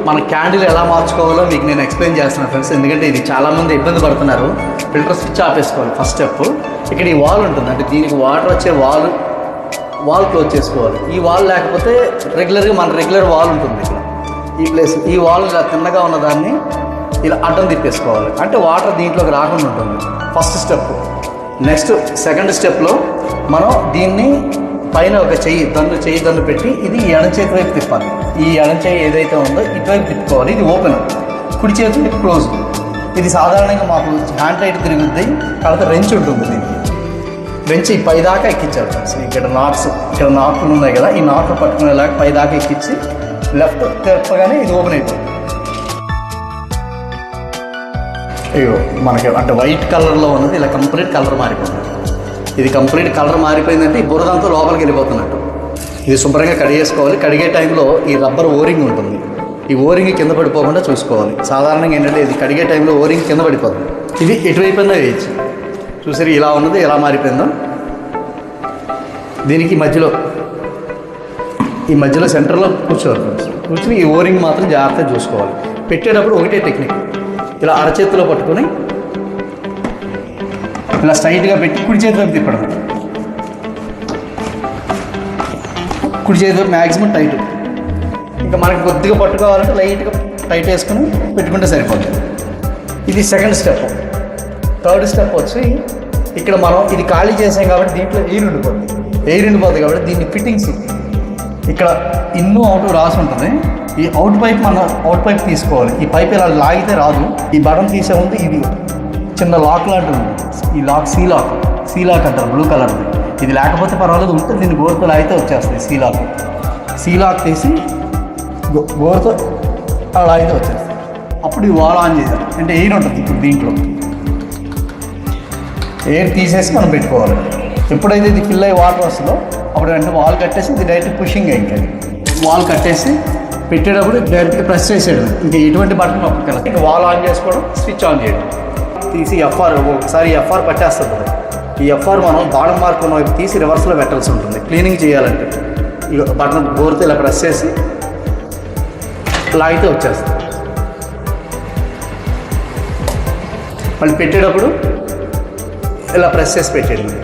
మన క్యాండిల్ ఎలా మార్చుకోవాలో మీకు నేను ఎక్స్ప్లెయిన్ చేస్తున్నాను ఫ్రెండ్స్. ఎందుకంటే ఇది చాలామంది ఇబ్బంది పడుతున్నారు. ఫిల్టర్ స్విచ్ ఆపేసుకోవాలి ఫస్ట్ స్టెప్. ఇక్కడ ఈ వాల్ ఉంటుంది, అంటే దీనికి వాటర్ వచ్చే వాల్ క్లోజ్ చేసుకోవాలి. ఈ వాల్ లేకపోతే రెగ్యులర్గా మన రెగ్యులర్ వాల్ ఉంటుంది ఇక్కడ ఈ ప్లేస్. ఈ వాల్ ఇలా తిన్నగా ఉన్నదాన్ని ఇలా అడ్డం తిప్పేసుకోవాలి, అంటే వాటర్ దీంట్లోకి రాకుండా ఉంటుంది. First step. నెక్స్ట్ సెకండ్ స్టెప్లో మనం దీన్ని పైన ఒక చెయ్యి దన్ను పెట్టి ఇది ఎడం చేతి వైపు తిప్పాలి. ఈ ఎడం చెయ్యి ఏదైతే ఉందో ఇటువైపు తిప్పుకోవాలి. ఇది ఓపెన్, కుడి చేతి వైపు క్లోజ్. ఇది సాధారణంగా మాకు హ్యాండ్ టైట్ తిరుగుద్ది, తర్వాత రెంచ్ ఉంటుంది. దీనికి రెంచ్ ఈ పైదాకా ఎక్కించాలి ఫ్రెండ్స్. ఇక్కడ నాట్లు ఉన్నాయి కదా, ఈ నాట్లు పట్టుకునేలాగా పైదాకా ఎక్కించి లెఫ్ట్ తిప్పగానే ఇది ఓపెన్ అయిపోతుంది. అయ్యో మనకి అంటే వైట్ కలర్లో ఉన్నది ఇలా కంప్లీట్ కలర్ మారిపోతుంది. ఇది కంప్లీట్ కలర్ మారిపోయిందంటే ఈ బురదంతా లోపలికి వెళ్ళిపోతున్నట్టు. ఇది శుభ్రంగా కడిగేసుకోవాలి. కడిగే టైంలో ఈ రబ్బర్ ఓరింగ్ ఉంటుంది, ఈ ఓరింగ్ కింద పడిపోకుండా చూసుకోవాలి. సాధారణంగా ఏంటంటే ఇది కడిగే టైంలో ఓరింగ్ కింద పడిపోతుంది. ఇది ఎటువైపోయిందో వేయచ్చు. చూసారు ఇలా ఉన్నది ఎలా మారిపోయిందో. దీనికి ఈ మధ్యలో సెంటర్లో కూర్చొని ఈ ఓరింగ్ మాత్రం జాగ్రత్తగా చూసుకోవాలి. పెట్టేటప్పుడు ఒకటే టెక్నిక్, ఇలా అరచేతిలో పట్టుకొని ఇలా స్ట్రైట్గా పెట్టి కుడి చేతి వైపు తిప్పడం. కుడి చేతి వైపు మ్యాక్సిమం టైట్. ఇంకా మనకి కొద్దిగా పట్టుకోవాలంటే లైట్గా టైట్ వేసుకొని పెట్టుకుంటే సరిపోతుంది. ఇది సెకండ్ స్టెప్. థర్డ్ స్టెప్ వచ్చి ఇక్కడ మనం ఇది ఖాళీ చేసాం కాబట్టి దీంట్లో ఎయిర్ ఉండిపోతుంది కాబట్టి దీన్ని ఫిట్టింగ్స్ ఇక్కడ ఇన్ను అవుట్ రాసి ఉంటుంది. ఈ అవుట్ పైప్ తీసుకోవాలి. ఈ పైప్ ఇలా లాగితే రాదు. ఈ బటన్ తీసే ముందు ఇది చిన్న లాక్ లాంటి ఉంది. ఈ లాక్ సీ లాక్ అంటారు, బ్లూ కలర్. ఇది లేకపోతే పర్వాలేదు, ఉంటే దీన్ని గోరుతో లాగితే వచ్చేస్తుంది. సీ లాక్ తీసి గోరుతో అలా లాగితే వచ్చేస్తుంది. అప్పుడు ఈ వాల్ ఆన్ చేయాలి, అంటే ఎయిర్ ఉంటుంది. ఇప్పుడు దీంట్లో ఎయిర్ తీసేసి మనం పెట్టుకోవాలి. ఎప్పుడైతే ఇది ఫిల్ అయ్యి వాటర్ వస్తుందో అప్పుడు వెంటనే వాల్ కట్టేసి ఇది డైరెక్ట్ పుషింగ్ అయ్యింది. వాల్ కట్టేసి పెట్టేటప్పుడు డైరెక్ట్గా ప్రెస్ చేసేయడం, ఇంకా ఎటువంటి బటన్ నొక్కగలం. ఇంకా వాల్ ఆన్ చేసుకోవడం, స్విచ్ ఆన్ చేయడం. తీసి ఒకసారి ఎఫ్ఆర్ పట్టేస్తుంది. ఈ ఎఫ్ఆర్ మనం బాణం మార్కున్న వైపు తీసి రివర్స్లో పెట్టాల్సి ఉంటుంది క్లీనింగ్ చేయాలంటే. ఈ బటన్ గోరుతో ఇలా ప్రెస్ చేసి లాగితే వచ్చేస్తుంది. మళ్ళీ పెట్టేటప్పుడు ఇలా ప్రెస్ చేసి పెట్టేయండి.